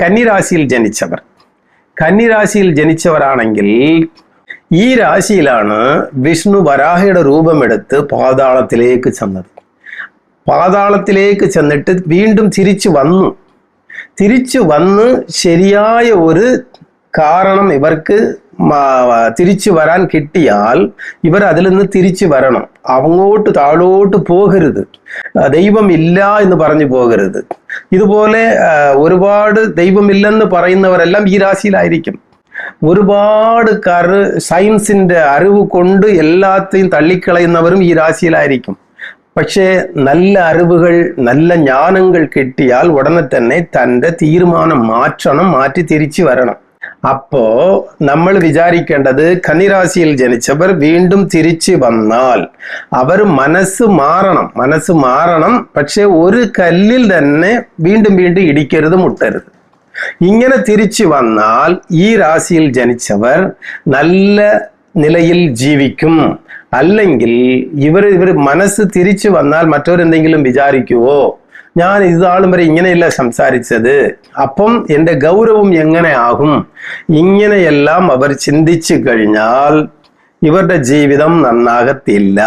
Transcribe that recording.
കന്നിരാശിയിൽ ജനിച്ചവരാണെങ്കിൽ ഈ രാശിയിലാണ് വിഷ്ണു വരാഹയുടെ രൂപമെടുത്ത് പാതാളത്തിലേക്ക് ചെന്നത്. പാതാളത്തിലേക്ക് ചെന്നിട്ട് വീണ്ടും തിരിച്ചു വന്ന് ശരിയായ ഒരു കാരണം ഇവർക്ക് തിരിച്ചു വരാൻ കിട്ടിയാൽ ഇവർ അതിൽ നിന്ന് തിരിച്ചു വരണം. അങ്ങോട്ട് താഴോട്ട് പോകരുത്, ദൈവമില്ല എന്ന് പറഞ്ഞു പോകരുത്. ഇതുപോലെ ഒരുപാട് ദൈവമില്ലെന്ന് പറയുന്നവരെല്ലാം ഈ രാശിയിലായിരിക്കും. ഒരുപാട് സയൻസിന്റെ അറിവ് കൊണ്ട് എല്ലാത്തെയും തള്ളിക്കളയുന്നവരും ഈ രാശിയിലായിരിക്കും. പക്ഷേ നല്ല അറിവുകൾ, നല്ല ജ്ഞാനങ്ങൾ കിട്ടിയാൽ ഉടനെ തന്നെ തൻ്റെ തീരുമാനം മാറ്റി തിരിച്ചു വരണം. അപ്പോ നമ്മൾ വിചാരിക്കേണ്ടത് കന്നിരാശിയിൽ ജനിച്ചവർ വീണ്ടും തിരിച്ചു വന്നാൽ അവർ മനസ്സ് മാറണം. പക്ഷെ ഒരു കല്ലിൽ തന്നെ വീണ്ടും ഇടിക്കരുത്, മുട്ടരുത്. ഇങ്ങനെ തിരിച്ചു വന്നാൽ ഈ രാശിയിൽ ജനിച്ചവർ നല്ല നിലയിൽ ജീവിക്കും. അല്ലെങ്കിൽ ഇവർ മനസ്സ് തിരിച്ചു വന്നാൽ മറ്റവരെന്തെങ്കിലും വിചാരിക്കുവോ, ഞാൻ ഇതാളും വരെ ഇങ്ങനെയല്ല സംസാരിച്ചത്, അപ്പം എൻ്റെ ഗൗരവം എങ്ങനെ ആകും? ഇങ്ങനെയെല്ലാം അവർ ചിന്തിച്ചു കഴിഞ്ഞാൽ ഇവരുടെ ജീവിതം നന്നാകത്തില്ല.